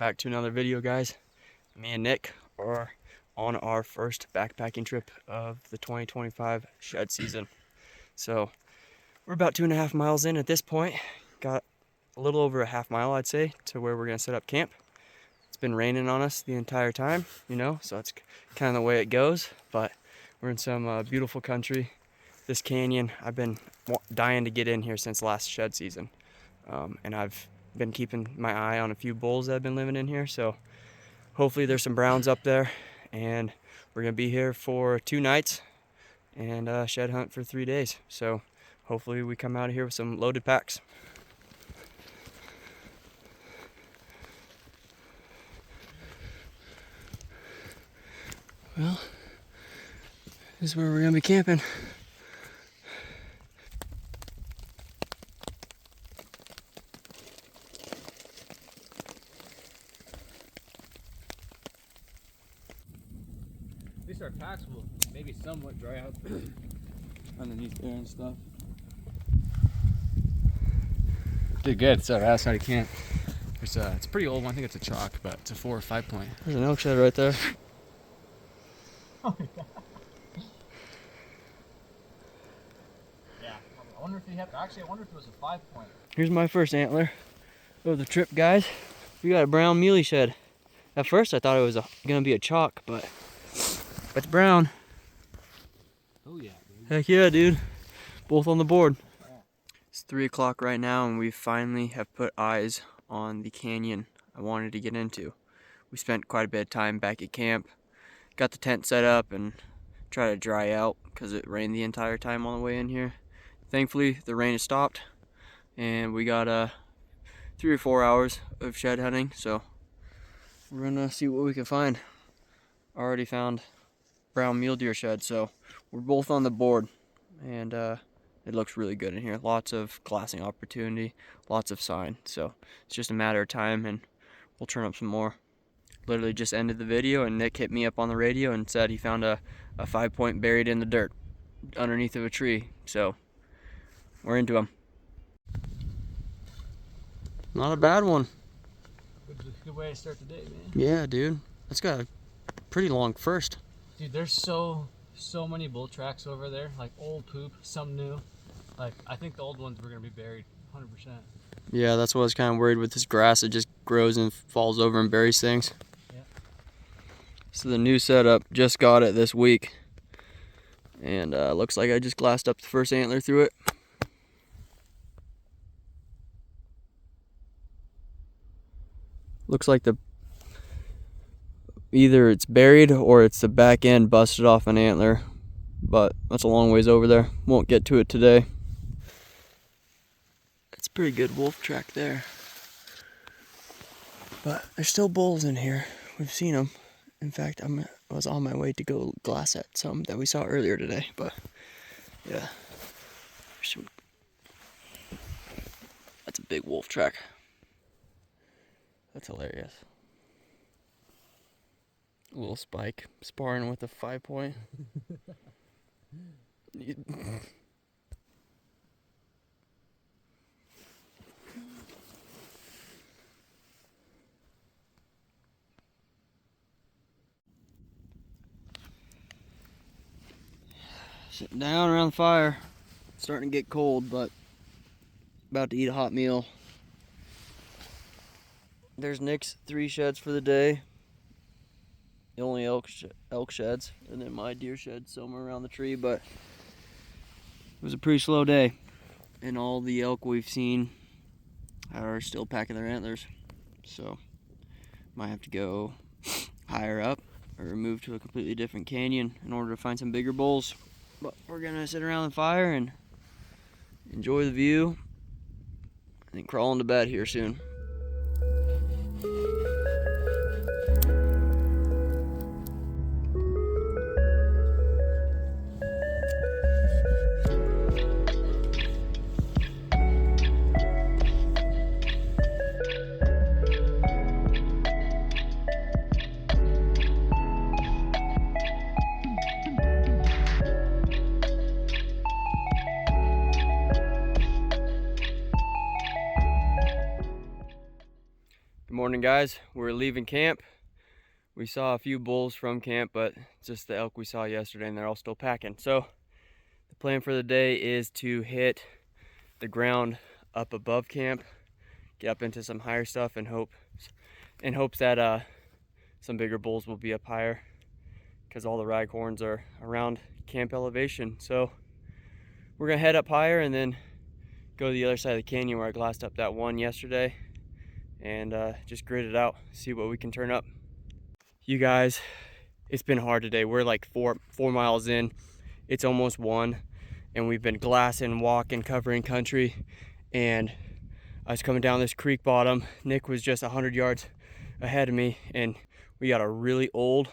back to another video, guys. Me and Nick are on our first backpacking trip of the 2025 shed season. So we're about 2.5 miles in at this point. Got a little over a half mile, I'd say, to where we're gonna set up camp. It's been raining on us the entire time, you know, so it's kind of the way it goes, but we're in some beautiful country. This canyon, I've been dying to get in here since last shed season. And I've been keeping my eye on a few bulls that have been living in here, so hopefully there's some browns up there, and we're gonna be here for 2 nights and shed hunt for 3 days. So hopefully we come out of here with some loaded packs. Well, this is where we're gonna be camping. At least our packs will maybe somewhat dry out underneath there and stuff. Did good. So outside of camp. It's a pretty old one. I think it's a chalk, but it's a 4 or 5 point. There's an elk shed right there. Oh my god. Yeah. I wonder if you have. Actually, I wonder if it was a 5 point. Here's my first antler of the trip, guys. We got a brown muley shed. At first I thought it was gonna be a chalk, but it's brown. Oh yeah, dude. Heck yeah, dude. Both on the board. Yeah. It's 3 o'clock right now, and we finally have put eyes on the canyon I wanted to get into. We spent quite a bit of time back at camp. Got the tent set up and tried to dry out because it rained the entire time on the way in here. Thankfully, the rain has stopped, and we got 3 or 4 hours of shed hunting, so we're gonna see what we can find. Already found brown mule deer shed, so we're both on the board, and it looks really good in here. Lots of glassing opportunity, lots of sign, so it's just a matter of time and we'll turn up some more. Literally just ended the video and Nick hit me up on the radio and said he found a 5 point buried in the dirt underneath of a tree, so we're into him. Not a bad one. Good way to start the day, man. Yeah, dude. That's got a pretty long first. Dude, there's so many bull tracks over there, like old poop, some new. Like, I think the old ones were gonna be buried 100%. Yeah, that's what I was kind of worried with this grass. It just grows and falls over and buries things. Yeah. So the new setup, just got it this week. And looks like I just glassed up the first antler through it. Looks like either it's buried or it's the back end busted off an antler, but that's a long ways over there. Won't get to it today. It's a pretty good wolf track there, but there's still bulls in here. We've seen them. In fact, I was on my way to go glass at some that we saw earlier today, but yeah, that's a big wolf track. That's hilarious. A little spike sparring with a 5 point. Sitting down around the fire. It's starting to get cold, but about to eat a hot meal. There's Nick's 3 sheds for the day. The only elk sheds, and then my deer shed somewhere around the tree, but it was a pretty slow day. And all the elk we've seen are still packing their antlers. So might have to go higher up or move to a completely different canyon in order to find some bigger bulls. But we're gonna sit around the fire and enjoy the view and crawl into bed here soon. Morning, guys. We're leaving camp. We saw a few bulls from camp, but it's just the elk we saw yesterday and they're all still packing. So the plan for the day is to hit the ground up above camp, get up into some higher stuff in hopes that some bigger bulls will be up higher because all the raghorns are around camp elevation. So we're gonna head up higher and then go to the other side of the canyon where I glassed up that one yesterday and just grit it out, see what we can turn up. You guys, it's been hard today. We're like four miles in. It's almost 1, and we've been glassing, walking, covering country, and I was coming down this creek bottom. Nick was just 100 yards ahead of me, and we got a really old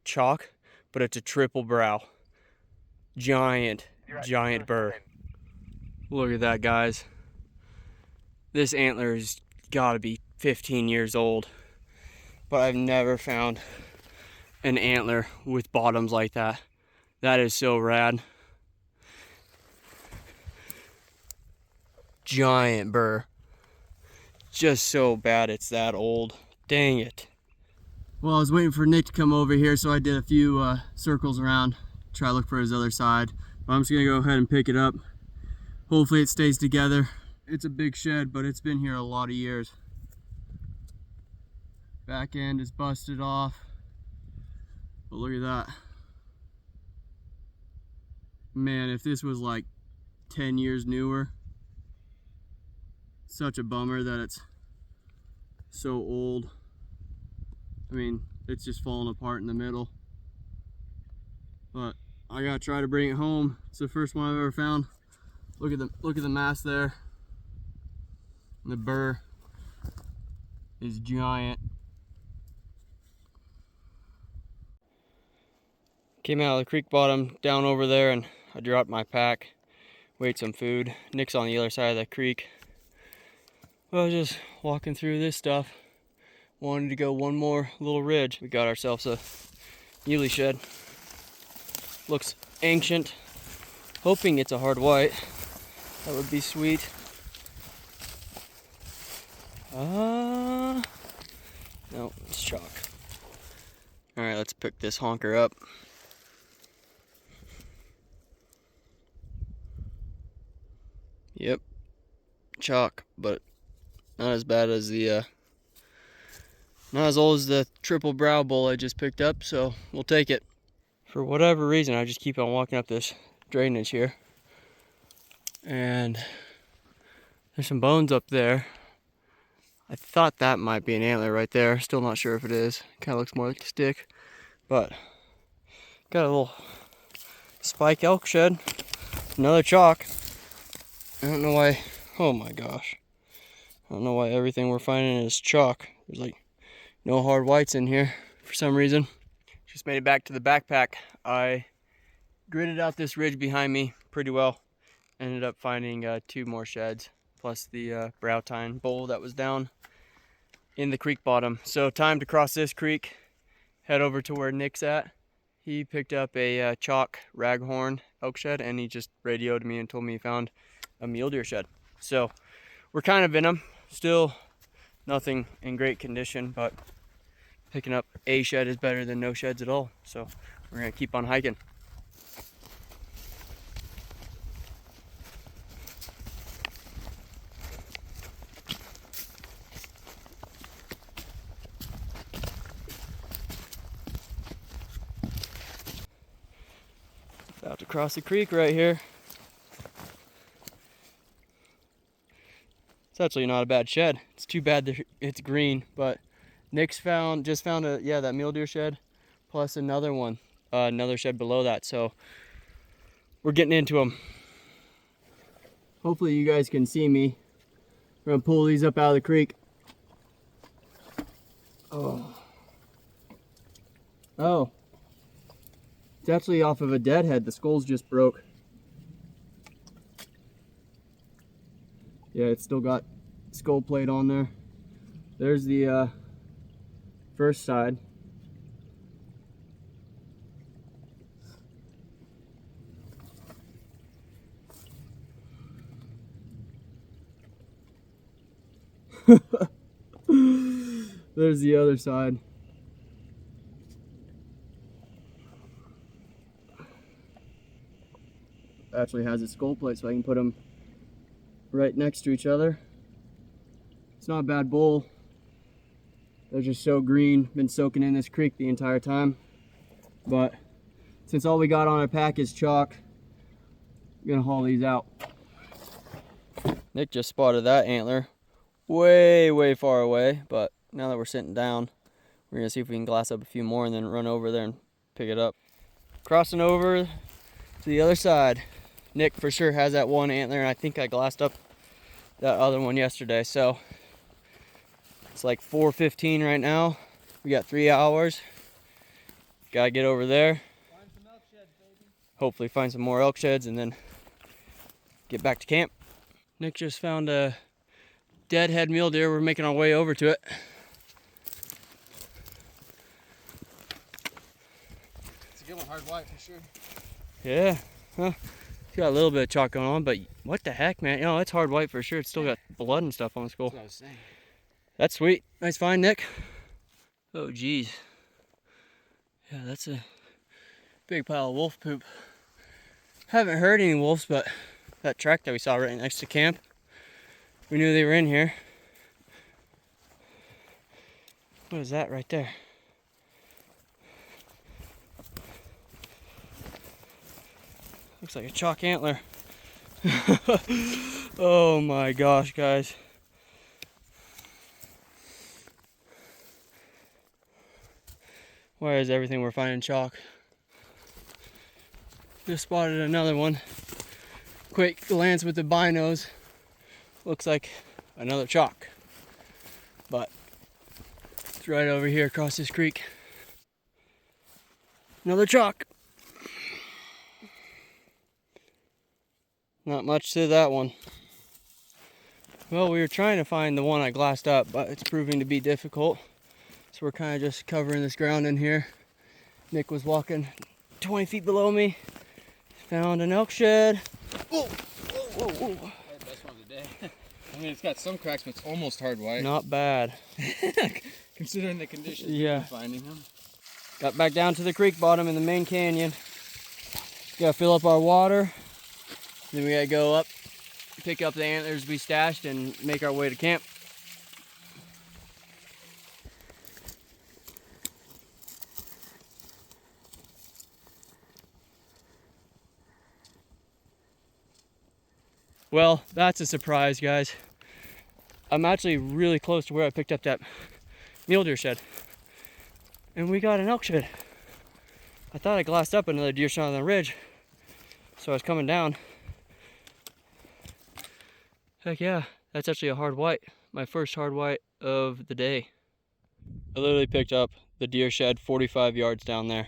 chalk, but it's a triple brow. Giant burr. Look at that, guys. This antler has got to be 15 years old, but I've never found an antler with bottoms like that. That is so rad. Giant burr. Just so bad it's that old. Dang it. Well, I was waiting for Nick to come over here, so I did a few circles around, try to look for his other side. But I'm just gonna go ahead and pick it up. Hopefully it stays together. It's a big shed, but it's been here a lot of years. Back end is busted off. But look at that. Man, if this was like 10 years newer, such a bummer that it's so old. I mean, it's just falling apart in the middle. But I gotta try to bring it home. It's the first one I've ever found. Look at the mass there. And the burr is giant. Came out of the creek bottom down over there and I dropped my pack, weighed some food. Nick's on the other side of the creek. Well, just walking through this stuff. Wanted to go one more little ridge. We got ourselves a muley shed. Looks ancient. Hoping it's a hard white. That would be sweet. No, it's chalk. All right, let's pick this honker up. Yep, chalk, but not as bad as not as old as the triple brow bull I just picked up, so we'll take it. For whatever reason, I just keep on walking up this drainage here. And there's some bones up there. I thought that might be an antler right there. Still not sure if it is. Kind of looks more like a stick. But got a little spike elk shed. Another chalk. I don't know why. Oh my gosh. I don't know why everything we're finding is chalk. There's like no hard whites in here for some reason. Just made it back to the backpack. I gridded out this ridge behind me pretty well. Ended up finding 2 more sheds, plus the brow tine bull that was down in the creek bottom. So time to cross this creek, head over to where Nick's at. He picked up a chalk raghorn elk shed, and he just radioed me and told me he found a mule deer shed. So we're kind of in them. Still nothing in great condition, but picking up a shed is better than no sheds at all. So we're gonna keep on hiking. About to cross the creek right here. It's actually not a bad shed. It's too bad that it's green, but Nick's just found that mule deer shed, plus another one, another shed below that. So we're getting into them. Hopefully you guys can see me. We're gonna pull these up out of the creek. Oh, it's actually off of a deadhead. The skull's just broke. Yeah, it's still got skull plate on there. There's the first side. There's the other side. Actually has a skull plate, so I can put them right next to each other. It's not a bad bull. They're just so green, been soaking in this creek the entire time. But since all we got on our pack is chalk, I'm gonna haul these out. Nick just spotted that antler way far away, but now that we're sitting down, we're gonna see if we can glass up a few more and then run over there and pick it up. Crossing over to the other side. Nick for sure has that one antler, and I think I glassed up that other one yesterday. So it's like 4:15 right now. We got 3 hours. Gotta get over there. Find some elk sheds, baby. Hopefully find some more elk sheds and then get back to camp. Nick just found a deadhead mule deer. We're making our way over to it. It's a good one, hard white for sure. Yeah, huh? It's got a little bit of chalk going on, but what the heck, man? You know, it's hard white for sure. It's still got blood and stuff on the skull. That's what I was saying. That's sweet. Nice find, Nick. Oh, geez. Yeah, that's a big pile of wolf poop. Haven't heard any wolves, but that track that we saw right next to camp, we knew they were in here. What is that right there? Looks like a chalk antler. Oh my gosh, guys. Why is everything we're finding chalk? Just spotted another one. Quick glance with the binos. Looks like another chalk. But it's right over here across this creek. Another chalk. Not much to that one. Well, we were trying to find the one I glassed up, but it's proving to be difficult. So we're kind of just covering this ground in here. Nick was walking 20 feet below me. Found an elk shed. Whoa, whoa, whoa, whoa. Best one of the day. I mean, it's got some cracks, but it's almost hard white. Not bad. Considering the conditions Yeah. we've been finding them. Got back down to the creek bottom in the main canyon. Gotta fill up our water. Then we gotta go up, pick up the antlers we stashed, and make our way to camp. Well, that's a surprise, guys. I'm actually really close to where I picked up that mule deer shed. And we got an elk shed. I thought I glassed up another deer shed on the ridge. So I was coming down. Heck yeah, that's actually a hard white. My first hard white of the day. I literally picked up the deer shed 45 yards down there.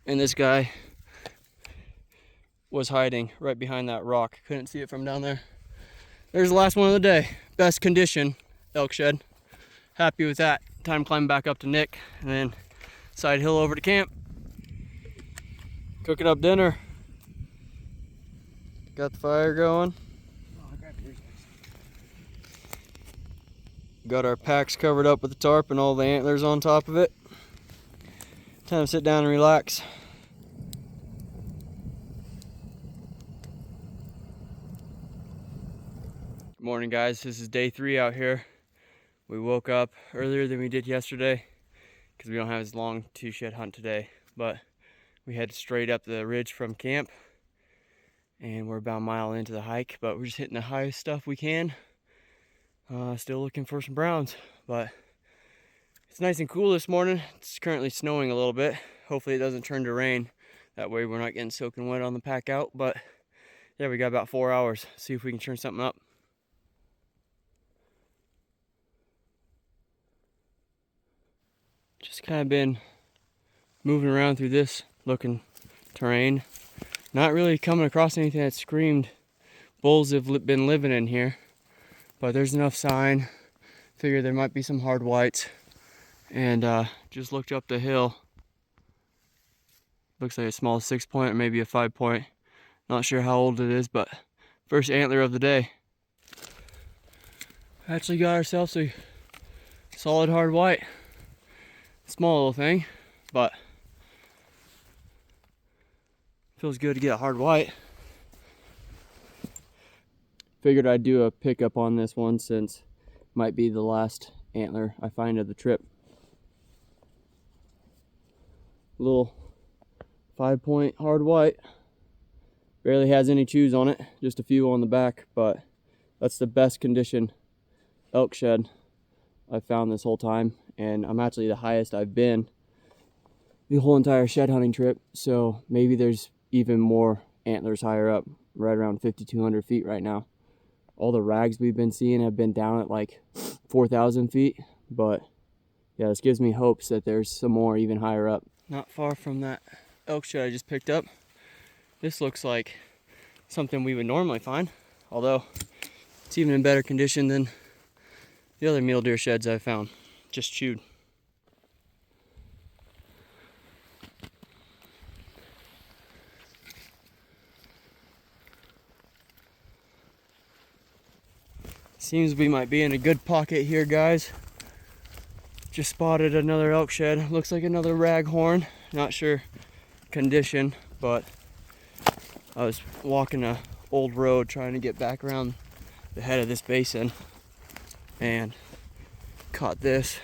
And this guy was hiding right behind that rock. Couldn't see it from down there. There's the last one of the day. Best condition elk shed. Happy with that. Time climbing back up to Nick and then side hill over to camp. Cooking up dinner. Got the fire going. Got our packs covered up with the tarp and all the antlers on top of it. Time to sit down and relax. Good morning, guys. This is day 3 out here. We woke up earlier than we did yesterday because we don't have as long 2-shed hunt today, but we headed straight up the ridge from camp and we're about a mile into the hike, but we're just hitting the highest stuff we can. Still looking for some browns, but it's nice and cool this morning. It's currently snowing a little bit. Hopefully it doesn't turn to rain. That way we're not getting soaking wet on the pack out, but yeah, we got about 4 hours. See if we can turn something up. Just kind of been moving around through this looking terrain. Not really coming across anything that screamed bulls have been living in here. But there's enough sign. Figure there might be some hard whites. And just looked up the hill. Looks like a small 6-point or maybe a 5-point. Not sure how old it is, but first antler of the day. Actually got ourselves a Solid hard white. Small little thing, but feels good to get a hard white. Figured I'd do a pickup on this one since it might be the last antler I find of the trip. Little 5-point hard white. Barely has any chews on it, just a few on the back, but that's the best condition elk shed I've found this whole time, and I'm actually the highest I've been the whole entire shed hunting trip, so maybe there's even more antlers higher up, right around 5,200 feet right now. All the rags we've been seeing have been down at like 4,000 feet, but yeah, this gives me hopes that there's some more even higher up. Not far from that elk shed I just picked up. This looks like something we would normally find, although it's even in better condition than the other mule deer sheds I've found. Just chewed. Seems we might be in a good pocket here, guys. Just spotted another elk shed. Looks like another raghorn. Not sure condition, but I was walking a old road trying to get back around the head of this basin and caught this.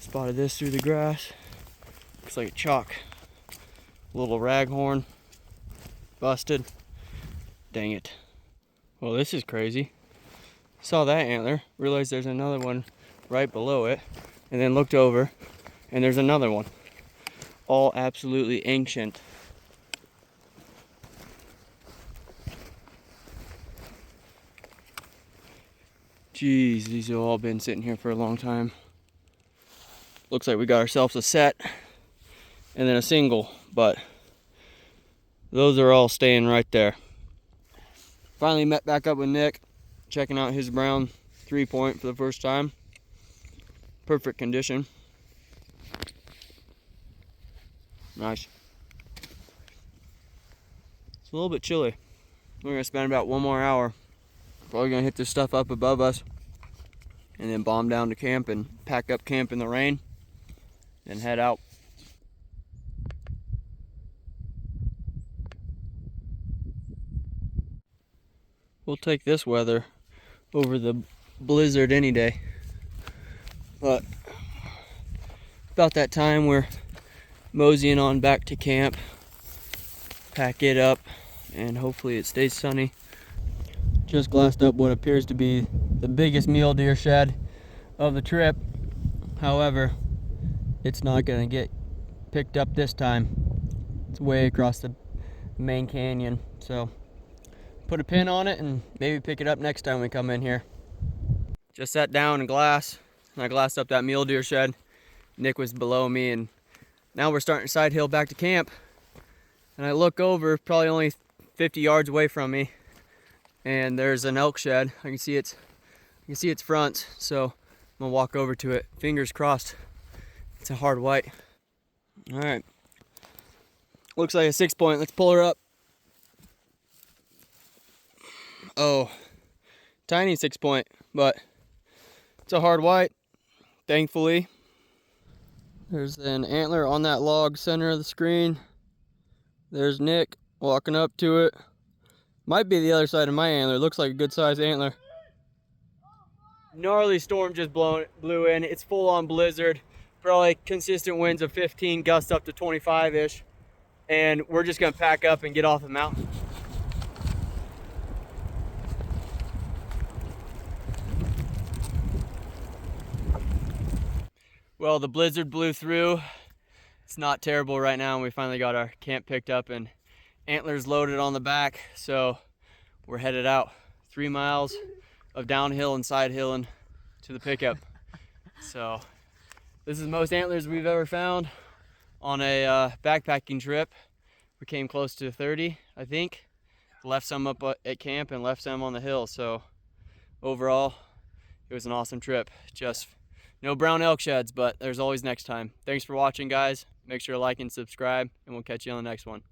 Spotted this through the grass. Looks like a chalk. Little raghorn. Busted. Dang it. Well, this is crazy. Saw that antler, realized there's another one right below it, and then looked over and there's another one. All absolutely ancient. Jeez, these have all been sitting here for a long time. Looks like we got ourselves a set and then a single, but those are all staying right there. Finally met back up with Nick, checking out his brown 3-point for the first time. Perfect condition. Nice. It's a little bit chilly. We're gonna spend about 1 more hour. Probably gonna hit this stuff up above us and then bomb down to camp and pack up camp in the rain and head out. We'll take this weather over the blizzard any day. But about that time we're moseying on back to camp, pack it up, and hopefully it stays sunny. Just glassed up what appears to be the biggest mule deer shed of the trip. However, it's not gonna get picked up this time. It's way across the main canyon, so put a pin on it and maybe pick it up next time we come in here. Just sat down and I glassed up that mule deer shed. Nick was below me, and now we're starting side hill back to camp. And I look over, probably only 50 yards away from me, and there's an elk shed. I can see its front, so I'm gonna walk over to it. Fingers crossed it's a hard white. All right, looks like a 6-point. Let's pull her up. Oh, tiny 6-point, but it's a hard white, thankfully. There's an antler on that log center of the screen. There's Nick walking up to it. Might be the other side of my antler. Looks like a good sized antler. Gnarly storm just blew in. It's full on blizzard. Probably consistent winds of 15, gusts up to 25-ish. And we're just gonna pack up and get off the mountain. Well, the blizzard blew through. It's not terrible right now, and we finally got our camp picked up and antlers loaded on the back, so we're headed out 3 miles of downhill and side hilling to the pickup. So this is the most antlers we've ever found on a backpacking trip. We came close to 30, I think. Left some up at camp and left some on the hill, so overall it was an awesome trip. Just no brown elk sheds, but there's always next time. Thanks for watching, guys. Make sure to like and subscribe, and we'll catch you on the next one.